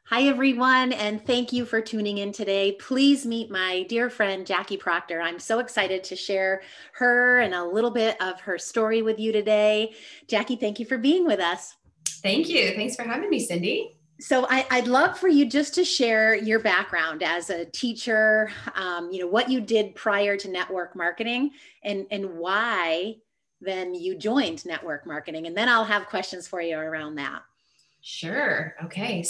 Hi, everyone, and thank you for tuning in today. Please meet my dear friend, Jackie Proctor. I'm so excited to share her and a little bit of her story with you today. Jackie, thank you for being with us. Thank you. Thanks for having me, Cindy. So I'd love for you just to share your background as a teacher, what you did prior to network marketing and why then you joined network marketing. And then I'll have questions for you around that. Sure. Okay.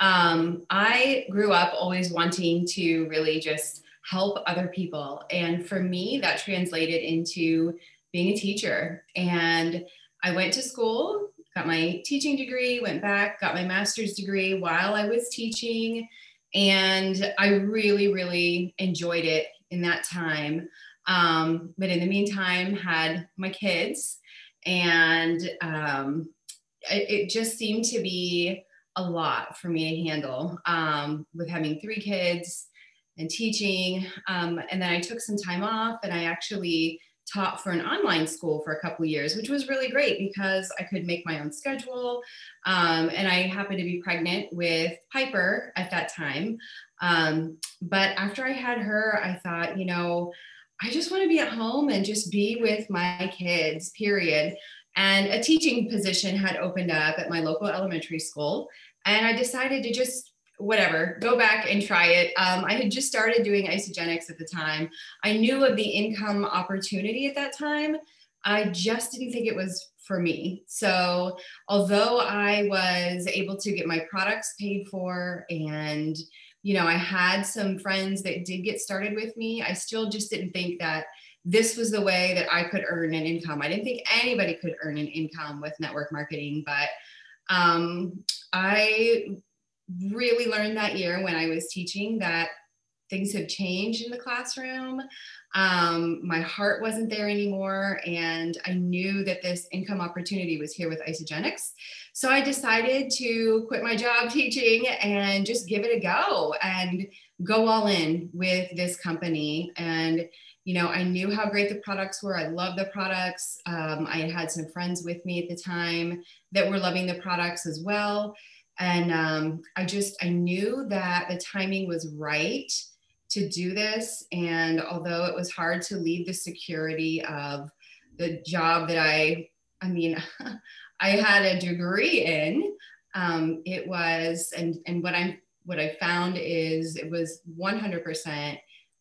I grew up always wanting to really just help other people. And for me, that translated into being a teacher. And I went to school, got my teaching degree, went back, got my master's degree while I was teaching. And I really, really enjoyed it in that time. But in the meantime, had my kids and it just seemed to be a lot for me to handle with having three kids and teaching. And then I took some time off and I actually taught for an online school for a couple of years, which was really great because I could make my own schedule. And I happened to be pregnant with Piper at that time. But after I had her, I thought, I just want to be at home and just be with my kids, period. And a teaching position had opened up at my local elementary school. And I decided to just, whatever, go back and try it. I had just started doing isogenics at the time. I knew of the income opportunity at that time. I just didn't think it was for me. So although I was able to get my products paid for and I had some friends that did get started with me, I still just didn't think that this was the way that I could earn an income. I didn't think anybody could earn an income with network marketing, but I really learned that year when I was teaching that things have changed in the classroom. My heart wasn't there anymore, and I knew that this income opportunity was here with Isogenics. So I decided to quit my job teaching and just give it a go and go all in with this company. And I knew how great the products were. I loved the products. I had some friends with me at the time that were loving the products as well. And I knew that the timing was right to do this. And although it was hard to leave the security of the job that I had a degree in, it was, and what I found is it was 100%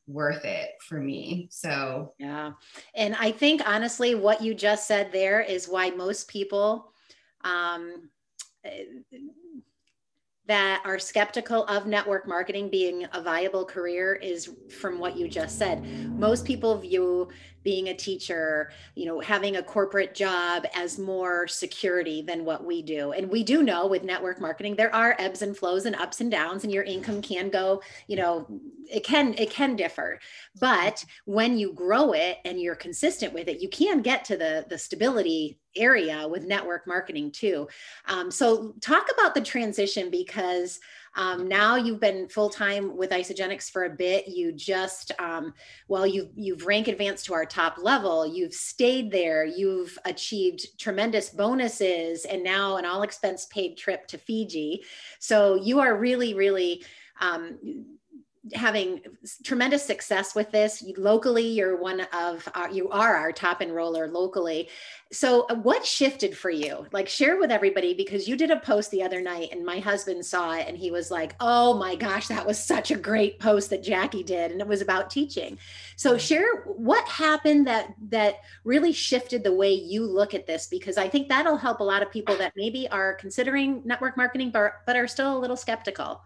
worth it for me. So Yeah. And I think honestly, what you just said there is why most people um, that are skeptical of network marketing being a viable career is from what you just said. Most people view being a teacher, having a corporate job as more security than what we do. And we do know with network marketing, there are ebbs and flows and ups and downs, and your income can go, it can differ. But when you grow it and you're consistent with it, you can get to the stability area with network marketing too. So talk about the transition because now you've been full-time with Isogenics for a bit. You just, you've rank advanced to our top level. You've stayed there. You've achieved tremendous bonuses and now an all expense paid trip to Fiji. So you are really, really having tremendous success with this. Locally, you are our top enroller locally. So what shifted for you? Like, share with everybody, because you did a post the other night and my husband saw it and he was like, oh my gosh, that was such a great post that Jackie did. And it was about teaching. So share what happened that really shifted the way you look at this, because I think that'll help a lot of people that maybe are considering network marketing, but are still a little skeptical.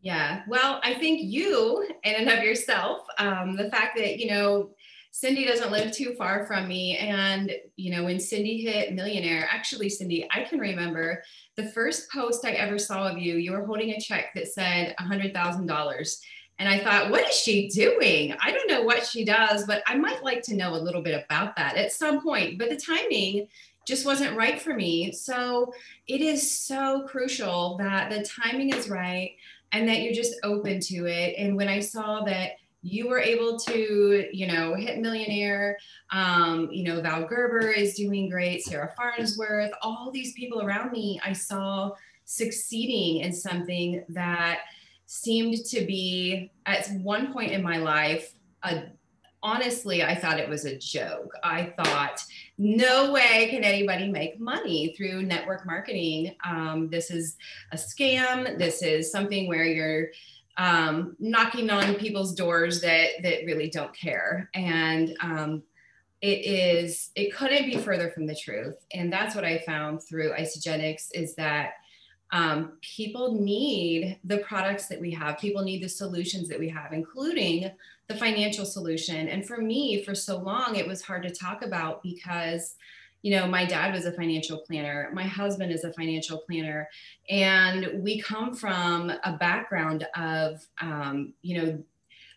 yeah, well, I think you in and of yourself, the fact that, Cindy doesn't live too far from me. And, when Cindy hit millionaire, actually, Cindy, I can remember the first post I ever saw of you, you were holding a check that said $100,000. And I thought, what is she doing? I don't know what she does, but I might like to know a little bit about that at some point. But the timing just wasn't right for me. So it is so crucial that the timing is right and that you're just open to it. And when I saw that you were able to, hit millionaire, Val Gerber is doing great, Sarah Farnsworth, all these people around me, I saw succeeding in something that seemed to be, at one point in my life, honestly, I thought it was a joke. I thought, no way can anybody make money through network marketing. This is a scam. This is something where you're knocking on people's doors that really don't care. And it couldn't be further from the truth. And that's what I found through Isogenics, is that people need the products that we have. People need the solutions that we have, including the financial solution. And for me, for so long, it was hard to talk about because, you know, my dad was a financial planner. My husband is a financial planner. And we come from a background of, you know,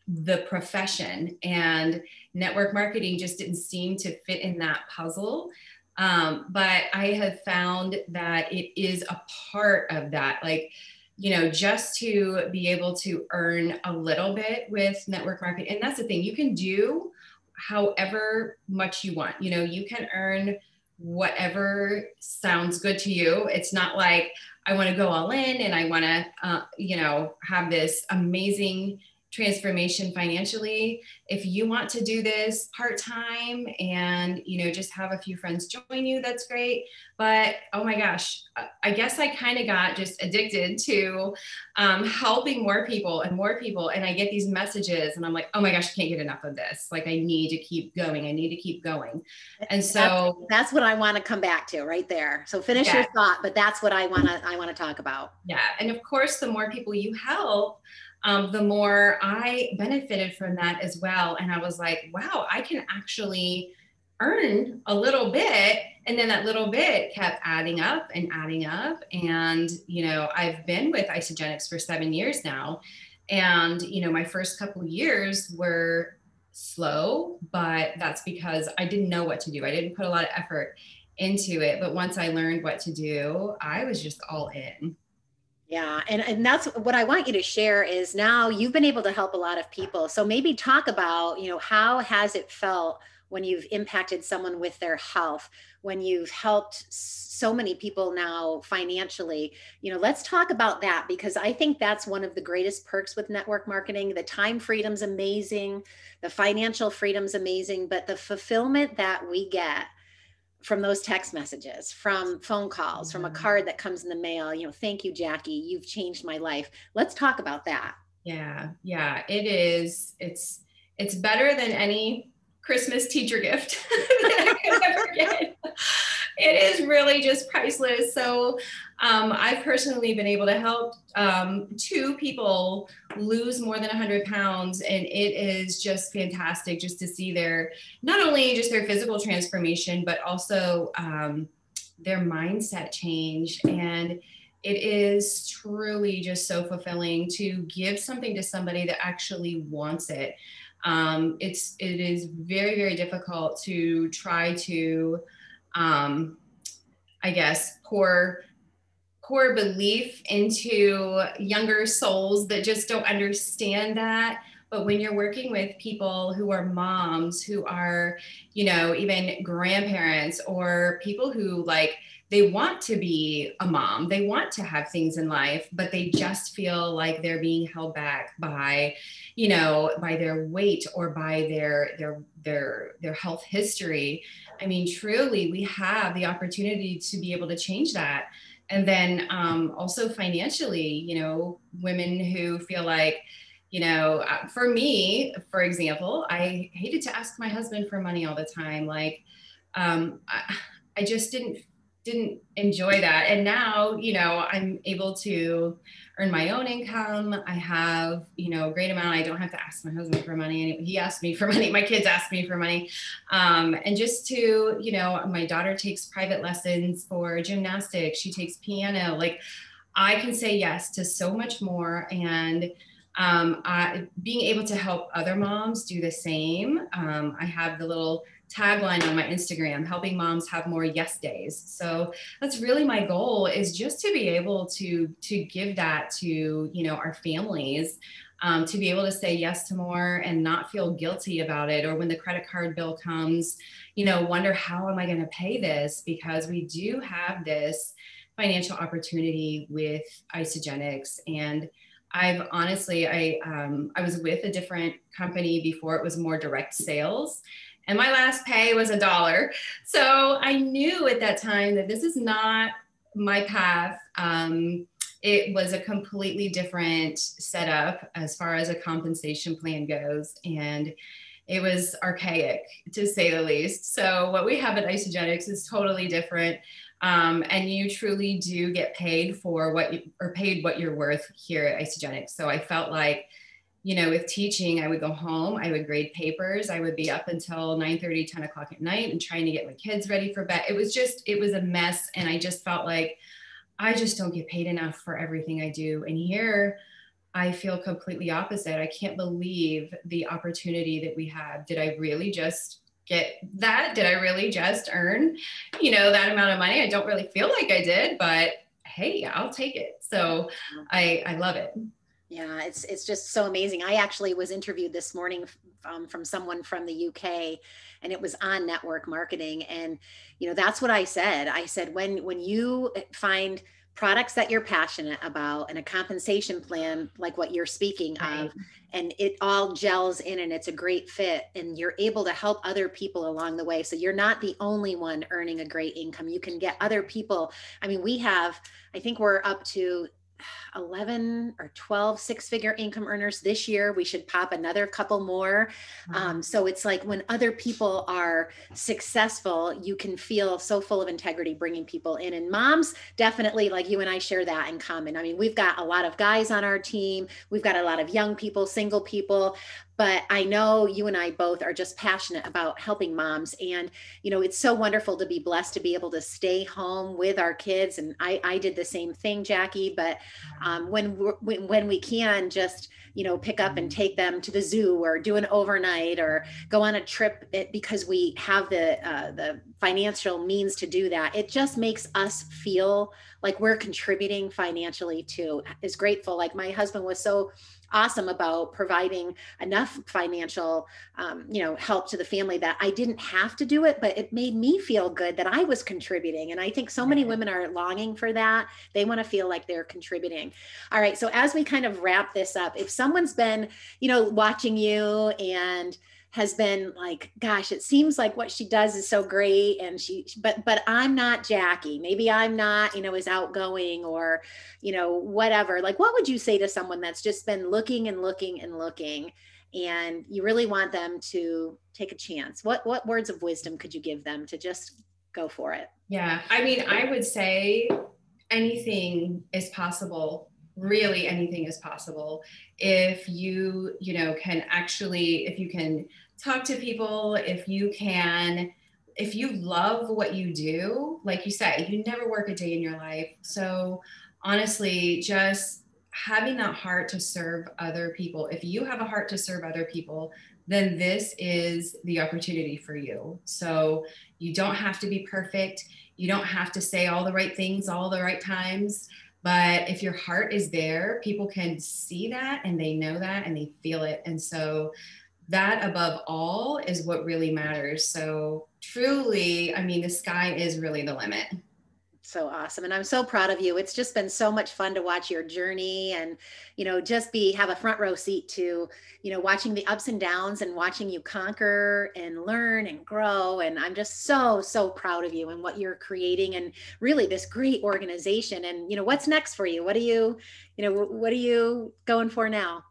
the profession, and network marketing just didn't seem to fit in that puzzle. But I have found that it is a part of that. Like, you know, just to be able to earn a little bit with network marketing. And that's the thing, you can do however much you want. You know, you can earn whatever sounds good to you. It's not like I want to go all in and I want to, you know, have this amazing transformation financially. If you want to do this part-time and, you know, just have a few friends join you, that's great. But oh my gosh, I guess I kind of got just addicted to helping more people and more people. And I get these messages and I'm like, oh my gosh, I can't get enough of this. Like, I need to keep going. I need to keep going. And so that's what I want to come back to right there. So finish yeah. your thought, but that's what I want to talk about. Yeah. And of course, the more people you help, the more I benefited from that as well. And I was like, wow, I can actually earn a little bit. And then that little bit kept adding up and adding up. And, you know, I've been with Isogenics for 7 years now. And, you know, my first couple of years were slow, but that's because I didn't know what to do. I didn't put a lot of effort into it. But once I learned what to do, I was just all in. Yeah. And that's what I want you to share is now you've been able to help a lot of people. So maybe talk about, you know, how has it felt when you've impacted someone with their health, when you've helped so many people now financially? You know, let's talk about that, because I think that's one of the greatest perks with network marketing. The time freedom's amazing, the financial freedom's amazing, but the fulfillment that we get from those text messages, from phone calls, from a card that comes in the mail, you know, thank you, Jackie, you've changed my life. Let's talk about that. Yeah, yeah, it is. It's better than any Christmas teacher gift that I could ever get. It is really just priceless. So I've personally been able to help 2 people lose more than 100 pounds. And it is just fantastic just to see not only just their physical transformation, but also their mindset change. And it is truly just so fulfilling to give something to somebody that actually wants it. It is very, very difficult to try to, I guess, pour belief into younger souls that just don't understand that. But when you're working with people who are moms, who are, you know, even grandparents, or people who like, they want to be a mom, they want to have things in life, but they just feel like they're being held back by, you know, by their weight or by their health history. I mean, truly, we have the opportunity to be able to change that. And then also financially, you know, women who feel like, you know, for me, for example, I hated to ask my husband for money all the time. Like, I just didn't enjoy that. And now, you know, I'm able to earn my own income. I have, you know, a great amount. I don't have to ask my husband for money. He asked me for money. My kids ask me for money. And just to, you know, my daughter takes private lessons for gymnastics. She takes piano. Like, I can say yes to so much more. And being able to help other moms do the same. I have the little tagline on my Instagram, helping moms have more yes days. So that's really my goal, is just to be able to give that to, you know, our families, to be able to say yes to more and not feel guilty about it. Or when the credit card bill comes, you know, wonder, how am I going to pay this? Because we do have this financial opportunity with Isogenics. And I've honestly, I was with a different company before. It was more direct sales. And my last pay was $1. So I knew at that time that this is not my path. It was a completely different setup as far as a compensation plan goes. And it was archaic, to say the least. So what we have at Isogenics is totally different. And you truly do get paid for paid what you're worth here at Isogenics. So I felt like, you know, with teaching, I would go home, I would grade papers, I would be up until 9:30, 10 o'clock at night and trying to get my kids ready for bed. It was a mess. And I just felt like I just don't get paid enough for everything I do. And here I feel completely opposite. I can't believe the opportunity that we have. Did I really just get that? Did I really just earn, you know, that amount of money? I don't really feel like I did, but hey, I'll take it. So I love it. Yeah, it's just so amazing. I actually was interviewed this morning from someone from the UK, and it was on network marketing. And you know, that's what I said. I said when you find products that you're passionate about and a compensation plan like what you're speaking Right. of, and it all gels in and it's a great fit, and you're able to help other people along the way. So you're not the only one earning a great income. You can get other people. I mean, I think we're up to 11 or 12 six-figure income earners this year. We should pop another couple more. So it's like when other people are successful, you can feel so full of integrity bringing people in. And moms definitely, like you and I, share that in common. I mean, we've got a lot of guys on our team. We've got a lot of young people, single people. But I know you and I both are just passionate about helping moms. And, you know, it's so wonderful to be blessed to be able to stay home with our kids. And I did the same thing, Jackie. But when we can just, you know, pick up and take them to the zoo or do an overnight or go on a trip because we have the financial means to do that, it just makes us feel like we're contributing financially too. Is grateful. Like my husband was so awesome about providing enough financial, help to the family that I didn't have to do it, but it made me feel good that I was contributing. And I think so many women are longing for that. They want to feel like they're contributing. All right. So as we kind of wrap this up, if someone's been, watching you and has been like, gosh, it seems like what she does is so great. And but I'm not Jackie. Maybe I'm not, as outgoing or, whatever. Like, what would you say to someone that's just been looking and looking and looking, and you really want them to take a chance? What words of wisdom could you give them to just go for it? Yeah. I mean, I would say anything is possible. Really, anything is possible if you if you can talk to people, if you love what you do. Like you say, you never work a day in your life. So honestly, just having that heart to serve other people. If you have a heart to serve other people, then this is the opportunity for you. So you don't have to be perfect. You don't have to say all the right things all the right times. But if your heart is there, people can see that and they know that and they feel it. And so that above all is what really matters. So truly, I mean, the sky is really the limit. So awesome. And I'm so proud of you. It's just been so much fun to watch your journey and, just have a front row seat to, watching the ups and downs and watching you conquer and learn and grow. And I'm just so, so proud of you and what you're creating and really this great organization. And, what's next for you? What are you going for now?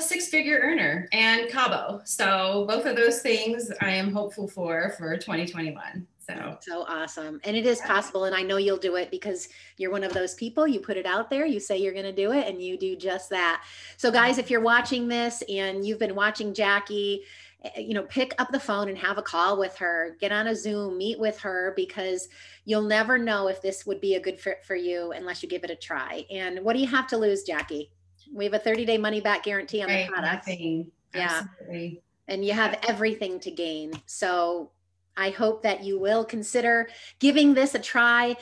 Six-figure earner and Cabo. So both of those things I am hopeful for 2021. So awesome. And it is possible. And I know you'll do it because you're one of those people. You put it out there, you say you're going to do it, and you do just that. So guys, if you're watching this and you've been watching Jackie, pick up the phone and have a call with her, get on a Zoom, meet with her, because you'll never know if this would be a good fit for you unless you give it a try. And what do you have to lose, Jackie? We have a 30-day money back guarantee on the products. Nothing. Yeah. Absolutely. And you have everything to gain. So I hope that you will consider giving this a try.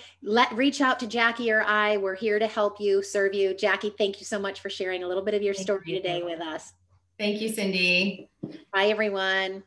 Reach out to Jackie or I. We're here to help you, serve you. Jackie, thank you so much for sharing a little bit of your story today with us. Thank you, Cindy. Bye, everyone.